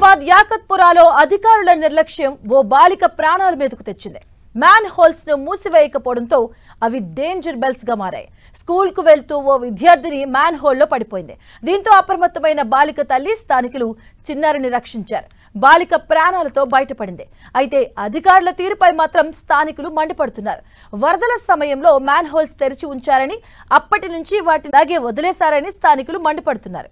హైదరాబాద్ యాకత్పురాలో అధికారుల నిర్లక్ష్యం ఓ బాలిక ప్రాణాల మీదకు తెచ్చింది. మ్యాన్ హోల్స్ ను మూసివేయకపోవడంతో అవి డేంజర్ బెల్స్ గా మారాయి. స్కూల్ కు వెళ్తూ ఓ విద్యార్థిని మ్యాన్ హోల్ లో పడిపోయింది. దీంతో అప్రమత్తమైన బాలిక తల్లి స్థానికులు చిన్నారిని రక్షించారు. బాలిక ప్రాణాలతో బయటపడింది. అయితే అధికారుల తీరుపై మాత్రం స్థానికులు మండిపడుతున్నారు. వరదల సమయంలో మ్యాన్ హోల్స్ తెరిచి ఉంచారని, అప్పటి నుంచి వాటిని అలాగే వదిలేశారని స్థానికులు మండిపడుతున్నారు.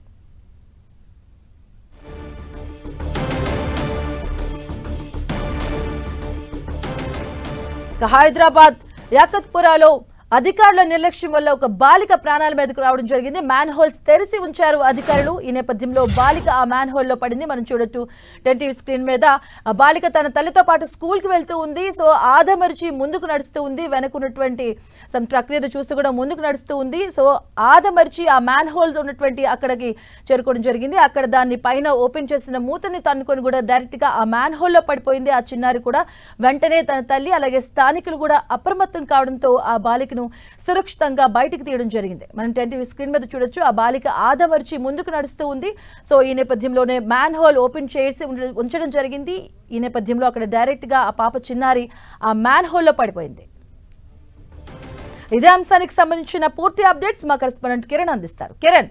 హైదరాబాద్ యాకత్పురాలో అధికారుల నిర్లక్ష్యం వల్ల ఒక బాలిక ప్రాణాల మీదకు రావడం జరిగింది. మ్యాన్ హోల్స్ తెరిచి ఉంచారు అధికారులు. ఈ నేపథ్యంలో బాలిక ఆ మ్యాన్ హోల్ లో పడింది. మనం చూడొచ్చు 10 టీవీ స్క్రీన్ మీద. ఆ బాలిక తన తల్లితో పాటు స్కూల్ కి వెళ్తూ ఉంది. సో ఆదమరిచి ముందుకు నడుస్తూ ఉంది. వెనకున్నటువంటి ట్రక్ ఏదో చూస్తూ కూడా ముందుకు నడుస్తూ ఉంది. సో ఆదమరిచి ఆ మ్యాన్ హోల్ ఉన్నటువంటి అక్కడికి చేరుకోవడం జరిగింది. అక్కడ దాన్ని పైన ఓపెన్ చేసిన మూతని తన్నుకొని కూడా డైరెక్ట్ గా ఆ మ్యాన్ హోల్ లో పడిపోయింది. ఆ చిన్నారి కూడా వెంటనే తన తల్లి అలాగే స్థానికులు కూడా అప్రమత్తం కావడంతో ఆ బాలిక సురక్షితంగా బయటికి తీయడం జరిగింది. మనం 10 టీవీ స్క్రీన్ మీద చూడొచ్చు. ఆ బాలిక ఆదమర్చి ముందుకు నడుస్తూ ఉంది. సో ఈ నేపథ్యంలోనే మ్యాన్ హోల్ ఓపెన్ చేసి ఉంచడం జరిగింది. ఈ నేపథ్యంలో అక్కడ డైరెక్ట్ గా ఆ పాప చిన్నారి ఆ మ్యాన్ హోల్ లో పడిపోయింది. ఇదే అంశానికి సంబంధించిన పూర్తి అప్డేట్స్ మా కరెస్పాండెంట్ కిరణ్ అందిస్తారు. కిరణ్.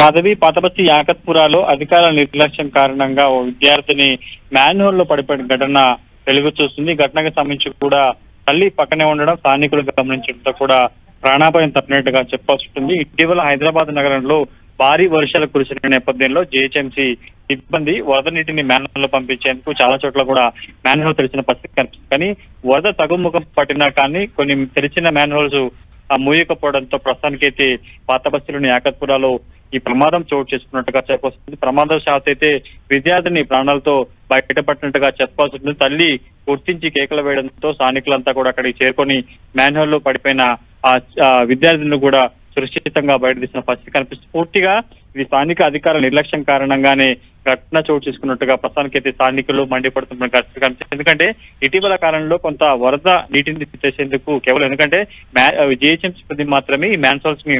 మాధవి, పాతబస్తీ యాకత్పురాలో అధికారుల నిర్లక్ష్యం కారణంగా ఓ విద్యార్థిని మ్యాన్ హోల్ లో పడిపోయిన ఘటన వెలుగు చూస్తుంది. ఘటనకు సంబంధించి కూడా తల్లి పక్కనే ఉండడం స్థానికులు గమనించడంతో కూడా ప్రాణాపాయం తప్పినట్టుగా చెప్పాల్సి ఉంటుంది. ఇటీవల హైదరాబాద్ నగరంలో భారీ వర్షాలు కురిసిన నేపథ్యంలో జీహెచ్ఎంసీ సిబ్బంది వరద నీటిని మ్యాన్ హోల్ లో పంపించేందుకు చాలా చోట్ల కూడా మ్యాన్ హోల్ తెరిచిన పరిస్థితి కనిపిస్తుంది. కానీ వరద తగ్గుముఖం పట్టినా కానీ కొన్ని తెరిచిన మ్యాన్ హోల్స్ మూయకపోవడంతో ప్రస్తుతానికైతే పాతబస్తీలోని యాకత్పురాలో ఈ ప్రమాదం చోటు చేసుకున్నట్టుగా చెప్పవస్తుంది. ప్రమాదవశాత్తు అయితే విద్యార్థిని ప్రాణాలతో బయటపడినట్టుగా చెప్పాల్సి ఉంటుంది. తల్లి గుర్తించి కేకలు వేయడంతో స్థానికులంతా కూడా అక్కడికి చేరుకొని మ్యాన్ హోల్ లో పడిపోయిన ఆ విద్యార్థిని కూడా సురక్షితంగా బయట తీసిన పరిస్థితి కనిపిస్తుంది. పూర్తిగా ఇది స్థానిక అధికారుల నిర్లక్ష్యం కారణంగానే ఘటన చోటు చేసుకున్నట్టుగా ప్రస్తుతానికైతే స్థానికులు మండిపడుతున్న పరిస్థితి కనిపిస్తుంది. ఎందుకంటే ఇటీవల కాలంలో కొంత వరద నీటిని తెచ్చేందుకు కేవలం ఎందుకంటే జీహెచ్ఎంసీ మాత్రమే ఈ మ్యాన్ హోల్స్ ని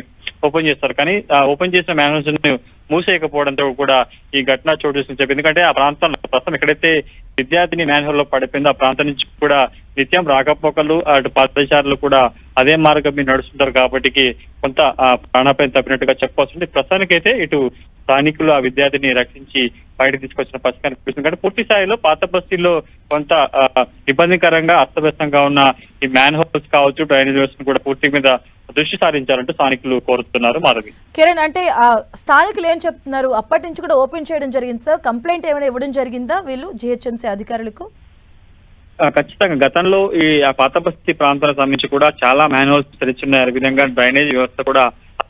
ఓపెన్ చేస్తారు. కానీ ఓపెన్ చేసిన మ్యాన్ హోల్స్ ని మూసేయకపోవడంతో కూడా ఈ ఘటన చోటు చేసుకుని చెప్పి ఎందుకంటే ఆ ప్రాంతంలో ప్రస్తుతం ఎక్కడైతే విద్యార్థిని మ్యాన్ హోల్ లో పడిపోయిందో ఆ ప్రాంతం నుంచి కూడా నిత్యం రాకపోకలు అటు పాదచారులు కూడా అదే మార్గం మీద నడుస్తుంటారు కాబట్టి కొంత ప్రాణాపాయం తప్పినట్టుగా చెప్పవలసింది. ప్రస్తుతానికైతే ఇటు స్థానికులు ఆ విద్యార్థిని రక్షించి బయట తీసుకొచ్చిన పరిస్థితి కనిపిస్తుంది. కానీ పూర్తి స్థాయిలో పాత బస్తీలో కొంత ఇబ్బందికరంగా అస్తవ్యస్తంగా ఉన్న ఈ మ్యాన్ హోల్స్ కావచ్చు, డ్రైనేజ్ వ్యవస్థను కూడా పూర్తి మీద దృష్టి సారించాలంటూ స్థానికులు కోరుతున్నారు. మాధవి, కిరణ్, అంటే స్థానికులు ఏం చెప్తున్నారు? అప్పటి నుంచి కూడా ఓపెన్ చేయడం జరిగింది సార్. కంప్లైంట్ ఏమైనా ఇవ్వడం జరిగిందా వీళ్ళు జీహెచ్ఎంసీ అధికారులకు? ఖచ్చితంగా గతంలో ఈ పాతబస్తీ ప్రాంతాలకు సంబంధించి కూడా చాలా మ్యాన్ హోల్స్ తెరిచున్నాయి. ఈ విధంగా డ్రైనేజ్ వ్యవస్థ కూడా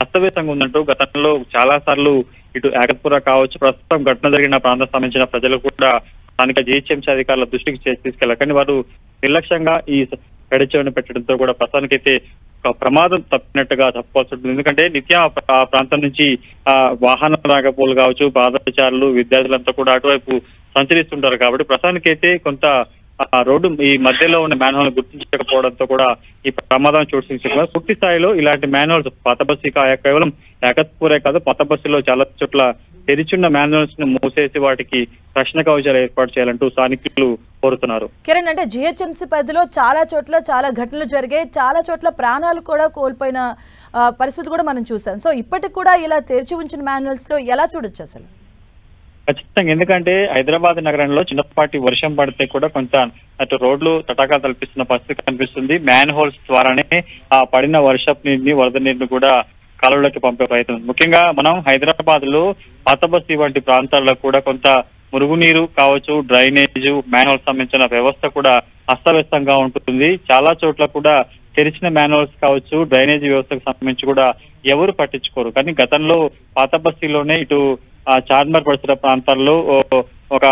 అస్తవ్యస్తంగా ఉందంటూ గతంలో చాలా సార్లు ఇటు యాకత్పుర కావచ్చు, ప్రస్తుతం ఘటన జరిగిన ప్రాంతం సంబంధించిన ప్రజలు కూడా స్థానిక జీహెచ్ఎంసీ అధికారుల దృష్టికి తీసుకెళ్లారు. కానీ వారు నిర్లక్ష్యంగా ఈ గడిచేవని పెట్టడంతో కూడా ప్రస్తుతానికైతే ప్రమాదం తప్పినట్టుగా చెప్పాల్సి ఉంటుంది. ఎందుకంటే నిత్యం ఆ ప్రాంతం నుంచి వాహనాల రాకపోలు కావచ్చు, పాదచారులు విద్యార్థులంతా కూడా అటువైపు సంచరిస్తుంటారు కాబట్టి ప్రస్తుతానికైతే కొంత రోడ్డు ఈ మధ్యలో ఉన్న మ్యాన్ హోల్ గుర్తించకపోవడంతో కూడా ఈ ప్రమాదం చోటు చేసుకున్నారు. పూర్తి స్థాయిలో ఇలాంటి మ్యాన్ హోల్స్ పాతబస్తీ కేవలం యాకత్పురే కాదు పాతబస్తీలో చాలా చోట్ల తెరిచున్న మ్యాన్ హోల్స్ ను మూసేసి వాటికి రక్షణ కవచాలు ఏర్పాటు చేయాలంటూ స్థానికులు కోరుతున్నారు. కిరణ్, అంటే జీహెచ్ఎంసీ పరిధిలో చాలా చోట్ల చాలా ఘటనలు జరిగాయి. చాలా చోట్ల ప్రాణాలు కూడా కోల్పోయిన పరిస్థితి కూడా మనం చూసాం. సో ఇప్పటికి కూడా ఇలా తెరిచి ఉంచిన మ్యాన్ హోల్స్ లో ఎలా చూడొచ్చు అసలు? ఖచ్చితంగా, ఎందుకంటే హైదరాబాద్ నగరంలో చిన్నపాటి వర్షం పడితే కూడా కొంత అటు రోడ్లు తటాకా తలపిస్తున్న పరిస్థితి కనిపిస్తుంది. మ్యాన్ హోల్స్ ద్వారానే ఆ పడిన వర్షపు నీటిని వరద నీటిని కూడా కాలువలోకి పంపే ప్రయత్నం. ముఖ్యంగా మనం హైదరాబాద్ లో పాతబస్తీ వంటి ప్రాంతాల్లో కూడా కొంత మురుగునీరు కావచ్చు, డ్రైనేజ్ మ్యాన్ హోల్స్ సంబంధించిన వ్యవస్థ కూడా అస్తవ్యస్తంగా ఉంటుంది. చాలా చోట్ల కూడా తెరిచిన మ్యాన్ హోల్స్ కావచ్చు, డ్రైనేజ్ వ్యవస్థకు సంబంధించి కూడా ఎవరు పట్టించుకోరు. కానీ గతంలో పాతబస్తీలోనే ఇటు చార్మినార్ పరిసర ప్రాంతాల్లో ఒక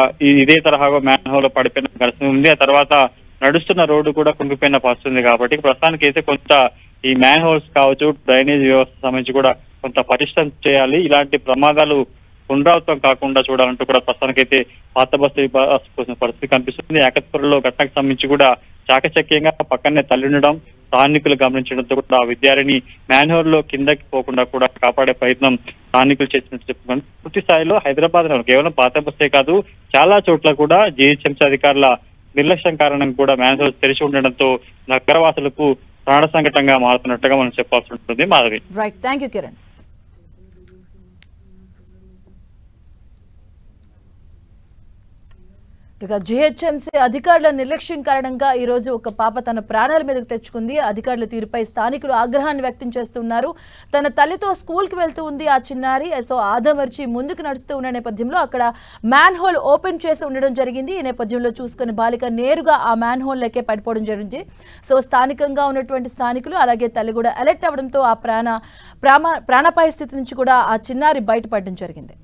ఇదే తరహాగా మ్యాన్ హోల్ పడిపోయిన ఘటన ఉంది. ఆ తర్వాత నడుస్తున్న రోడ్డు కూడా కుంగిపోయిన పరిస్థితి ఉంది. కాబట్టి ప్రస్తుతానికి అయితే కొంత ఈ మ్యాన్ హోల్స్ కావచ్చు, డ్రైనేజ్ వ్యవస్థ సంబంధించి కూడా కొంత పటిష్టం చేయాలి. ఇలాంటి ప్రమాదాలు పునరావృతం కాకుండా చూడాలంటూ కూడా ప్రస్తుతానికైతే పాతబస్తీ పరిస్థితి కనిపిస్తుంది. యాకత్పురలో ఘటనకు సంబంధించి కూడా చాకచక్యంగా పక్కనే తల్లి ఉండడం స్థానికులు గమనించడంతో కూడా ఆ విద్యార్థిని మ్యాన్హోల్ లో కిందకి పోకుండా కూడా కాపాడే ప్రయత్నం స్థానికులు చేసినట్టు చెప్పుకోండి. పూర్తి స్థాయిలో హైదరాబాద్ కేవలం పాత బస్సే కాదు చాలా చోట్ల కూడా జీహెచ్ఎంసీ అధికారుల నిర్లక్ష్యం కారణంగా కూడా మ్యాన్హోల్ తెరిచి ఉండడంతో నగరవాసులకు ప్రాణ సంకటంగా మారుతున్నట్టుగా మనం చెప్పాల్సి ఉంటుంది. Madhavi. Right, thank you Kiran. ఇక జీహెచ్ఎంసీ అధికారుల నిర్లక్ష్యం కారణంగా ఈ రోజు ఒక పాప తన ప్రాణాల మీదకు తెచ్చుకుంది. అధికారుల తీరుపై స్థానికులు ఆగ్రహాన్ని వ్యక్తం చేస్తున్నారు. తన తల్లితో స్కూల్కి వెళ్తూ ఉంది ఆ చిన్నారి. సో ఆదమర్చి ముందుకు నడుస్తూ ఉన్న నేపథ్యంలో అక్కడ మ్యాన్ హోల్ ఓపెన్ చేసి ఉండడం జరిగింది. ఈ నేపథ్యంలో చూసుకుని బాలిక నేరుగా ఆ మ్యాన్ హోల్లోకే పడిపోవడం జరిగింది. సో స్థానికంగా ఉన్నటువంటి స్థానికులు అలాగే తల్లి కూడా అలర్ట్ అవ్వడంతో ఆ ప్రాణాపాయ స్థితి నుంచి కూడా ఆ చిన్నారి బయటపడడం జరిగింది.